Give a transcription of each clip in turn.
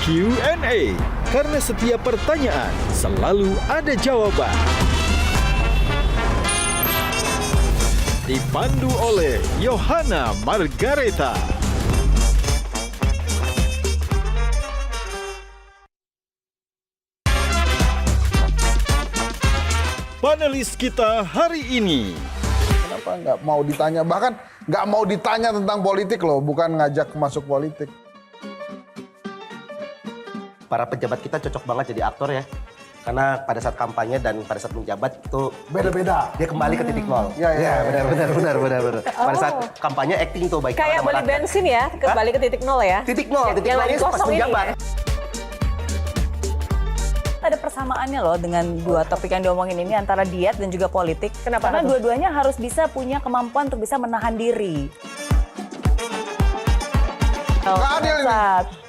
Q&A, karena setiap pertanyaan selalu ada jawaban. Dipandu oleh Yohana Margareta. Panelis kita hari ini. Kenapa nggak mau ditanya, bahkan nggak mau ditanya tentang politik loh, bukan ngajak masuk politik. Para pejabat kita cocok banget jadi aktor ya. Karena pada saat kampanye dan pada saat menjabat itu Beda-beda. dia kembali ke titik nol. Iya. Benar. Pada saat kampanye acting tuh baik Kayak beli bensin ya, kembali ke titik nol ya. Titik nol Yang ini lagi pas kosong ini menjabat. ya. Ada persamaannya loh dengan dua topik yang diomongin ini antara diet dan juga politik. Kenapa? Karena dua-duanya harus bisa punya kemampuan untuk bisa menahan diri. Nggak adil ini.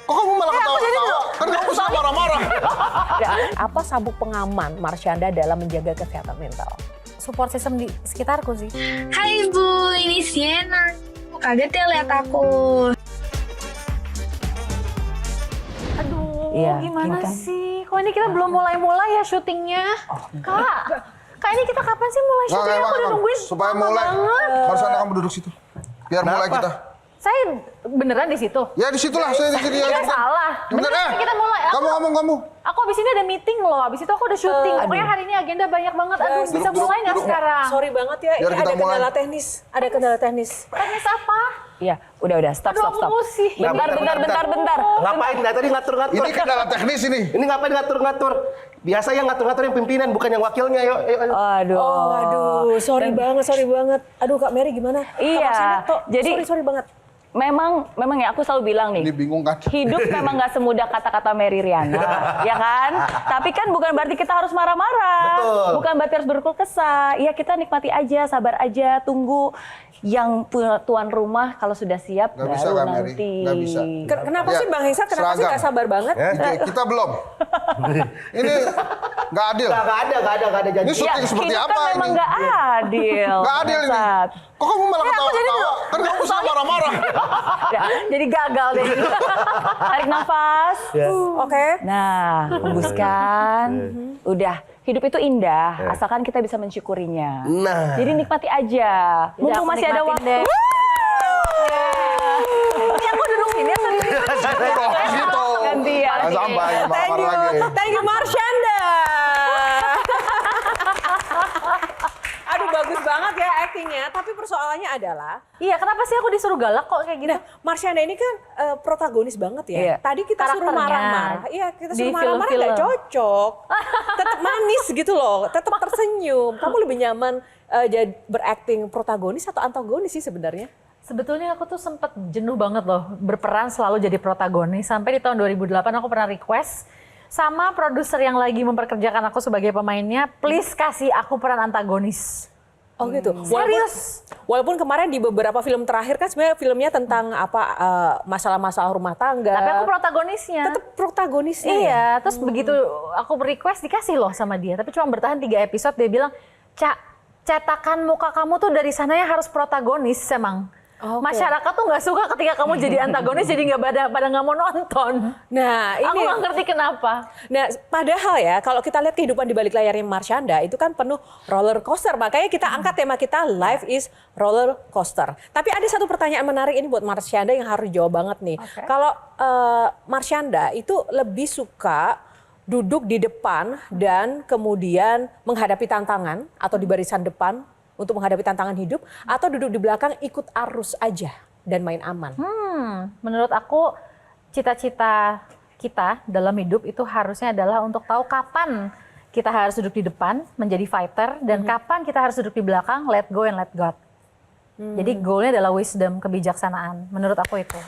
Kok kamu malah ketawa-ketawa? Kan kamu bisa marah-marah. Apa sabuk pengaman Marsyanda dalam menjaga kesehatan mental? Support system di sekitarku sih. Hai Bu, ini Sienna. Kaget ya lihat aku. Aduh, Iya, gimana kan? sih? Kok ini kita belum mulai-mulai ya syutingnya? Kak ini kita kapan sih mulai syutingnya? Aku udah nungguin Supaya lama mulai, banget. Marsana kamu duduk situ. Biar mulai Kenapa? kita. Saya beneran di situ. Ya di situlah, saya di sini Ya aja. salah. Bener, Beneran kita mulai. Kamu ngomong kamu. Aku abis ini ada meeting loh, abis itu aku udah syuting. Pokoknya hari ini agenda banyak banget. Aduh, bisa duduk, mulai nggak duduk. sekarang? Sorry banget ya, Biar ini kita ada mulai. kendala teknis. Ada kendala teknis. Teknis apa? Iya, udah, stop. Aduh, aku emosi. Bentar. Ngapain dari tadi ngatur-ngatur? Ini kendala teknis ini. Ini ngapain ngatur-ngatur? Biasa yang ngatur-ngatur yang pimpinan bukan yang wakilnya. Yuk. Aduh. Aduh, sorry banget. Aduh Kak Mary gimana? Iya, Kak Marsyanda, jadi- sorry banget. Memang ya aku selalu bilang Ini nih. bingung kan? Hidup memang nggak semudah kata-kata Mary Riana, ya kan? Tapi kan bukan berarti kita harus marah-marah. Betul. Bukan berarti harus berkeluh kesah. Ya kita nikmati aja, sabar aja, tunggu yang tuan rumah kalau sudah siap Nggak bisa, baru Kak Mary. nanti. Nggak bisa. Kenapa Ya, sih Bang Hensat, kenapa sih seragam. nggak sabar banget? Kita belum. Ini nggak adil. Nggak ada janji. Ini syuting seperti hidup apa kan memang ini? nggak adil. Nggak adil ini. Bangsat. Kok kamu malah ketawa-ketawa? Kan kamu bisa marah-marah. Ya, jadi gagal deh. Tarik nafas. Oke. Nah, hembuskan. Udah, hidup itu indah, asalkan kita bisa mensyukurinya. Nah. Jadi nikmati aja. Mumpung aku masih ada nikmatin waktu. deh. Ini aku duduk sini atau di sini? Duduk situ. Gantian. Nggak sampai bakar lagi. Thank you Marsyanda. Aduh bagus banget ya aktingnya, tapi persoalannya adalah, Iya, kenapa sih aku disuruh galak kok kayak gitu? nah Marsyanda ini kan protagonis banget ya. Iya. Tadi kita suruh Karakternya. marah-marah, iya kita Di suruh marah-marah nggak film-film. cocok. Tetap manis gitu loh, tetap tersenyum. Kamu lebih nyaman jadi berakting protagonis atau antagonis sih sebenarnya? Sebetulnya aku tuh sempet jenuh banget loh berperan selalu jadi protagonis. Sampai di tahun 2008 aku pernah request sama produser yang lagi memperkerjakan aku sebagai pemainnya, please kasih aku peran antagonis. Oh gitu. Serius? Walaupun kemarin di beberapa film terakhir kan sebenarnya filmnya tentang apa masalah-masalah rumah tangga. Tapi aku protagonisnya. tetap protagonisnya. ya? Iya, terus begitu aku request dikasih loh sama dia. Tapi cuma bertahan 3 episode, dia bilang, Cak, cetakan muka kamu tuh dari sananya harus protagonis emang. Oke. Masyarakat tuh nggak suka ketika kamu jadi antagonis, jadi nggak pada nggak mau nonton. Nah, Aku ini nggak ngerti kenapa. Nah, padahal ya kalau kita lihat kehidupan di balik layarnya Marsyanda itu kan penuh roller coaster. Makanya kita angkat tema kita Life is Roller Coaster. Tapi ada satu pertanyaan menarik ini buat Marsyanda yang harus jawab banget nih. Oke. Kalau Marsyanda itu lebih suka duduk di depan dan kemudian menghadapi tantangan atau di barisan depan untuk menghadapi tantangan hidup, atau duduk di belakang ikut arus aja dan main aman. Menurut aku cita-cita kita dalam hidup itu harusnya adalah untuk tahu kapan kita harus duduk di depan menjadi fighter dan kapan kita harus duduk di belakang let go and let God. Jadi goalnya adalah wisdom, kebijaksanaan. Menurut aku itu.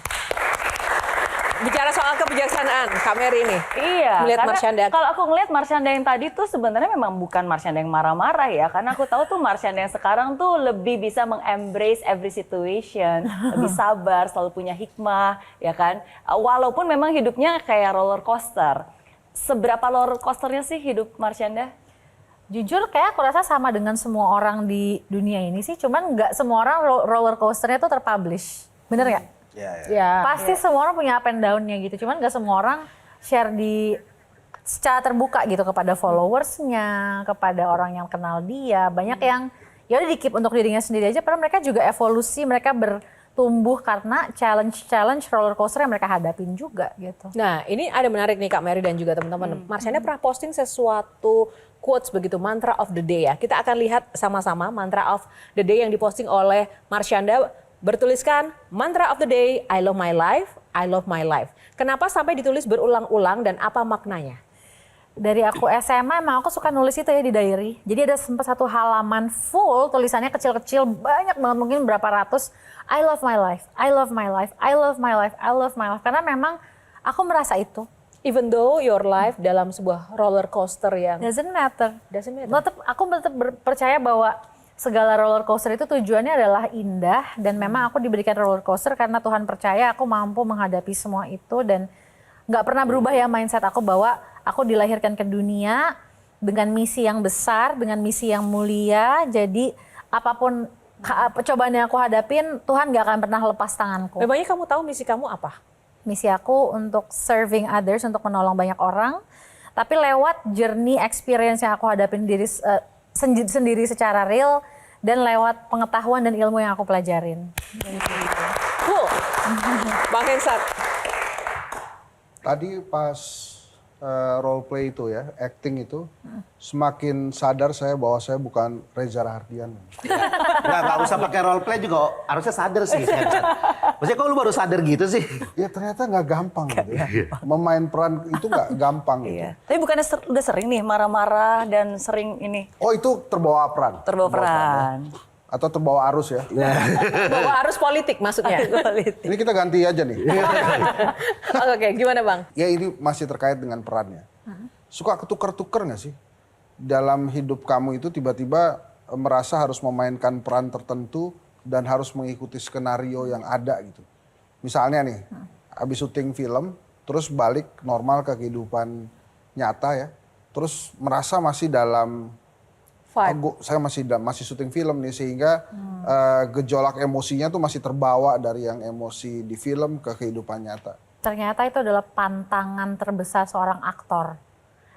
Bicara soal kebijaksanaan, Kak Mary ini. Iya, Melihat karena Marsyanda. kalau aku ngelihat Marsyanda yang tadi tuh sebenarnya memang bukan Marsyanda yang marah-marah ya. Karena aku tahu tuh Marsyanda yang sekarang tuh lebih bisa meng-embrace every situation. Lebih sabar, selalu punya hikmah, ya kan. Walaupun memang hidupnya kayak roller coaster. Seberapa roller coasternya sih hidup Marsyanda? Jujur kayak aku rasa sama dengan semua orang di dunia ini sih. Cuman nggak semua orang roller coasternya tuh terpublish. Bener nggak? Ya. Pasti semua orang punya up and down-nya gitu. Cuman gak semua orang share secara terbuka gitu kepada followersnya, kepada orang yang kenal dia. Banyak yang ya udah di-keep untuk dirinya sendiri aja. Padahal mereka juga evolusi, mereka bertumbuh karena challenge roller coaster yang mereka hadapin juga gitu. Nah, ini ada menarik nih Kak Mary dan juga teman-teman. Marsyanda pernah posting sesuatu quotes begitu, mantra of the day ya. Kita akan lihat sama-sama mantra of the day yang diposting oleh Marsyanda. Bertuliskan mantra of the day, I love my life, I love my life. Kenapa sampai ditulis berulang-ulang dan apa maknanya? Dari aku SMA emang aku suka nulis itu ya di diary. Jadi ada sempat satu halaman full tulisannya kecil-kecil banyak banget, mungkin berapa ratus. I love my life, I love my life, I love my life, I love my life. Karena memang aku merasa itu. Even though your life dalam sebuah roller coaster yang Doesn't matter. doesn't matter. Aku tetap percaya bahwa segala roller coaster itu tujuannya adalah indah dan memang aku diberikan roller coaster karena Tuhan percaya aku mampu menghadapi semua itu dan nggak pernah berubah ya mindset aku bahwa aku dilahirkan ke dunia dengan misi yang besar, dengan misi yang mulia. Jadi apapun cobaan yang aku hadapin, Tuhan nggak akan pernah lepas tanganku. Memangnya kamu tahu misi kamu apa? Misi aku untuk serving others, untuk menolong banyak orang. Tapi lewat journey experience yang aku hadapin sendiri secara real dan lewat pengetahuan dan ilmu yang aku pelajarin. Cool. Bang Hensat. Tadi pas role play itu ya, acting itu, semakin sadar saya bahwa saya bukan Reza Rahardian. Nggak usah pakai role play juga harusnya sadar sih. Maksudnya kok lu baru sadar gitu sih? Ya ternyata nggak gampang gitu ya. Memain peran itu nggak gampang gitu. Iya. Tapi bukannya udah sering nih marah-marah dan sering ini Oh itu terbawa peran? terbawa peran. Ya? Atau terbawa arus ya? Bawa arus politik maksudnya. Ini kita ganti aja nih. Oke, gimana Bang? Ya ini masih terkait dengan perannya. Suka ketukar-tukar nggak sih? Dalam hidup kamu itu tiba-tiba merasa harus memainkan peran tertentu dan harus mengikuti skenario yang ada gitu. Misalnya nih, habis syuting film, terus balik normal ke kehidupan nyata ya. Terus merasa masih dalam saya masih syuting film nih sehingga gejolak emosinya tuh masih terbawa dari yang emosi di film ke kehidupan nyata. Ternyata itu adalah pantangan terbesar seorang aktor.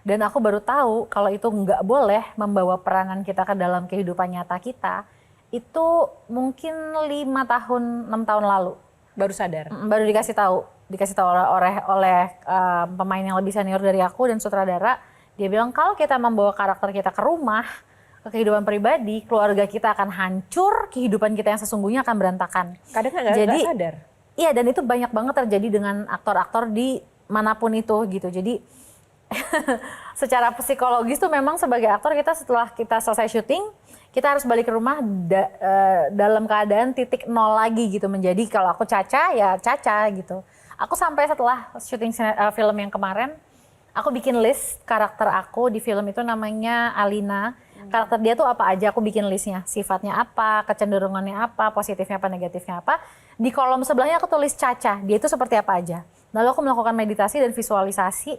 Dan aku baru tahu kalau itu nggak boleh membawa peranan kita ke dalam kehidupan nyata kita. Itu mungkin 6 tahun lalu. Baru sadar. Baru dikasih tahu oleh pemain yang lebih senior dari aku dan sutradara. Dia bilang kalau kita membawa karakter kita ke rumah, ke kehidupan pribadi, keluarga kita akan hancur, kehidupan kita yang sesungguhnya akan berantakan. Kadang nggak sadar. Iya, dan itu banyak banget terjadi dengan aktor-aktor di manapun itu gitu. Jadi secara psikologis tuh memang sebagai aktor kita setelah kita selesai syuting, kita harus balik ke rumah dalam keadaan titik nol lagi gitu. Menjadi kalau aku Caca ya Caca gitu. Aku sampai setelah syuting film yang kemarin, aku bikin list karakter aku di film itu namanya Alina. Karakter dia tuh apa aja, aku bikin listnya. Sifatnya apa, kecenderungannya apa, positifnya apa, negatifnya apa. Di kolom sebelahnya aku tulis Caca, dia itu seperti apa aja. Lalu aku melakukan meditasi dan visualisasi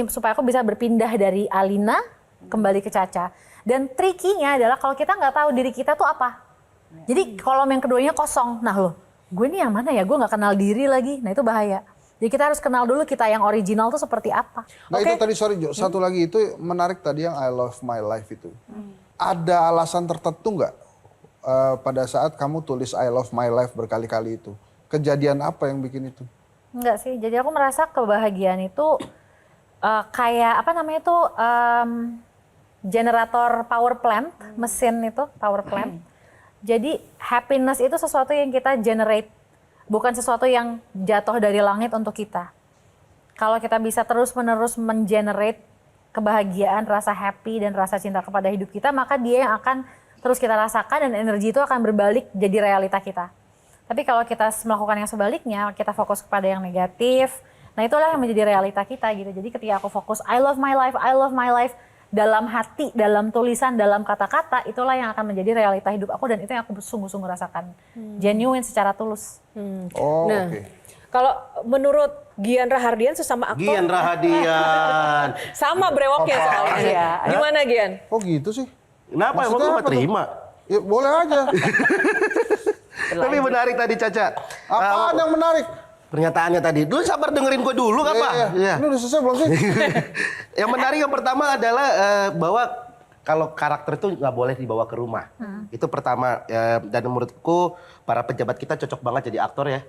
supaya aku bisa berpindah dari Alina kembali ke Caca. Dan trikinya adalah kalau kita nggak tahu diri kita tuh apa. Jadi kolom yang keduanya kosong. Nah loh, gue ini yang mana ya? Gue nggak kenal diri lagi. Nah itu bahaya. Jadi kita harus kenal dulu kita yang original tuh seperti apa. Nah itu tadi sorry Jo, satu lagi itu menarik tadi yang I love my life itu. Ada alasan tertentu nggak pada saat kamu tulis I love my life berkali-kali itu? Kejadian apa yang bikin itu? Enggak sih, jadi aku merasa kebahagiaan itu kayak apa namanya itu generator power plant, mesin itu power plant. Jadi happiness itu sesuatu yang kita generate. Bukan sesuatu yang jatuh dari langit untuk kita. Kalau kita bisa terus-menerus mengenerate kebahagiaan, rasa happy, dan rasa cinta kepada hidup kita, maka dia yang akan terus kita rasakan dan energi itu akan berbalik jadi realita kita. Tapi kalau kita melakukan yang sebaliknya, kita fokus kepada yang negatif, nah itulah yang menjadi realita kita gitu. Jadi ketika aku fokus I love my life, dalam hati, dalam tulisan, dalam kata-kata, itulah yang akan menjadi realita hidup aku dan itu yang aku sungguh-sungguh rasakan. Genuine secara tulus. Oh Nah, oke. kalau menurut Gian Rahardian sesama aktor. Gian Rahadian. Sama brewoknya soalnya. Iya. Gimana Gian? Kok gitu sih? Kenapa emang Maksudnya gue apa tuh? terima? Ya boleh aja. Tapi menarik tadi Caca. Apaan yang menarik? Pernyataannya tadi. Lu sabar dengerin gue dulu apa? Iya. Ini udah selesai belum sih? Yang menarik yang pertama adalah bahwa kalau karakter itu nggak boleh dibawa ke rumah. Itu pertama. Dan menurutku para pejabat kita cocok banget jadi aktor ya.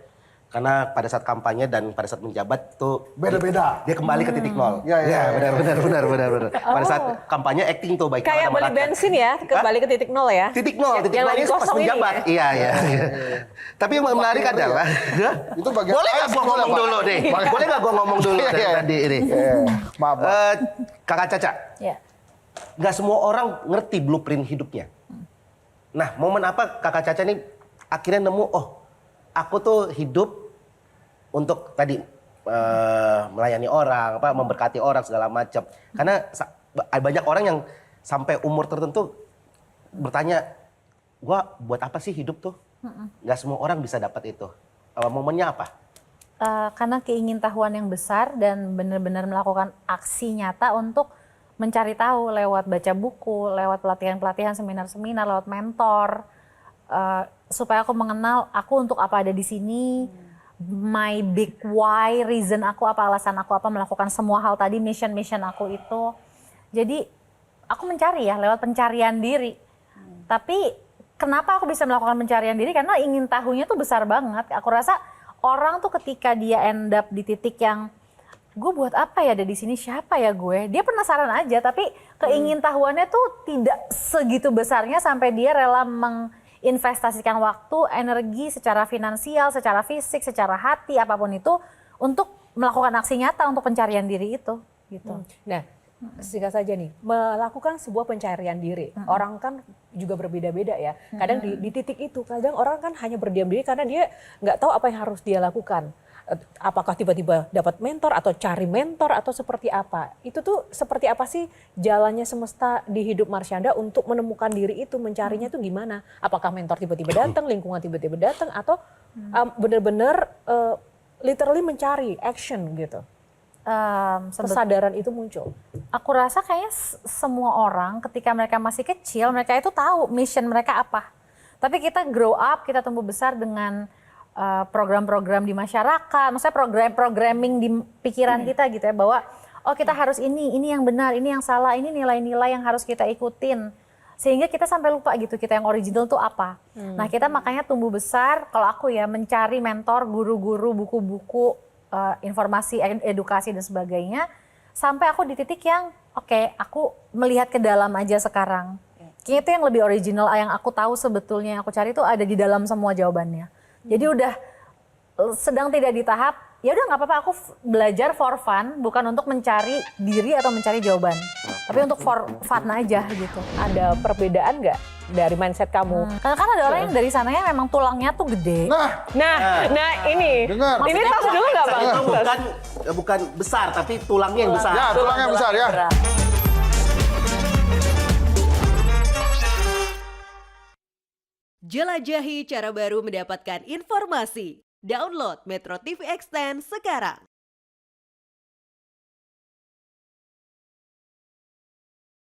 Karena pada saat kampanye dan pada saat menjabat itu Beda-beda. dia kembali ke titik nol. Iya. Benar. Pada saat kampanye acting tuh baik Kayak beli bensin ya, kembali ke titik nol ya. Titik nol Yang lagi ini pas kosong ini menjabat. ya? Iya. Tapi yang menarik adalah Itu bagian boleh nggak gua ngomong dulu deh? Boleh nggak gua ngomong dulu dari tadi ini? Maaf. Kakak Caca, Ya. nggak semua orang ngerti blueprint hidupnya. Nah, momen apa Kakak Caca nih akhirnya nemu, oh aku tuh hidup untuk tadi melayani orang, memberkati orang segala macam. Karena banyak orang yang sampai umur tertentu bertanya, gua buat apa sih hidup tuh? Nggak semua orang bisa dapat itu. Momennya apa? Karena keingintahuan yang besar dan benar-benar melakukan aksi nyata untuk mencari tahu lewat baca buku, lewat pelatihan-pelatihan, seminar-seminar, lewat mentor, supaya aku mengenal aku untuk apa ada di sini, my big why, reason aku apa, alasan aku apa melakukan semua hal tadi, mission aku itu. Jadi aku mencari ya lewat pencarian diri. Tapi kenapa aku bisa melakukan pencarian diri? Karena ingin tahunya tuh besar banget. Aku rasa orang tuh ketika dia end up di titik yang gue buat apa ya ada di sini, siapa ya gue? Dia penasaran aja, tapi keingintahuannya tuh tidak segitu besarnya sampai dia rela menginvestasikan waktu, energi secara finansial, secara fisik, secara hati, apapun itu untuk melakukan aksi nyata untuk pencarian diri itu. Gitu. Nah, singkat saja nih, melakukan sebuah pencarian diri. Orang kan juga berbeda-beda ya. Kadang di titik itu, kadang orang kan hanya berdiam diri karena dia nggak tahu apa yang harus dia lakukan. Apakah tiba-tiba dapat mentor atau cari mentor atau seperti apa? Itu tuh seperti apa sih jalannya semesta di hidup Marsyanda untuk menemukan diri itu, mencarinya itu gimana? Apakah mentor tiba-tiba datang, lingkungan tiba-tiba datang, atau benar-benar literally mencari action gitu? Kesadaran itu muncul. Aku rasa kayaknya semua orang ketika mereka masih kecil, mereka itu tahu mission mereka apa. Tapi kita grow up, kita tumbuh besar dengan program-program di masyarakat, maksudnya programming di pikiran kita gitu ya, bahwa oh kita harus ini yang benar, ini yang salah, ini nilai-nilai yang harus kita ikutin. Sehingga kita sampai lupa gitu kita yang original tuh apa. Nah kita makanya tumbuh besar, kalau aku ya mencari mentor, guru-guru, buku-buku, informasi, edukasi dan sebagainya. Sampai aku di titik yang oke, aku melihat ke dalam aja sekarang. Kayaknya itu yang lebih original, yang aku tahu sebetulnya yang aku cari itu ada di dalam semua jawabannya. Jadi udah sedang tidak di tahap, ya udah nggak apa-apa aku belajar for fun, bukan untuk mencari diri atau mencari jawaban, tapi untuk for fun aja gitu. Ada perbedaan nggak dari mindset kamu? Karena kan ada orang yang dari sananya memang tulangnya tuh gede. Nah ini, Dengar. ini tas dulu nggak bang? Itu bukan besar, tapi tulangnya yang besar. Ya, tulangnya besar ya. Jelajahi cara baru mendapatkan informasi. Download Metro TV Extend sekarang.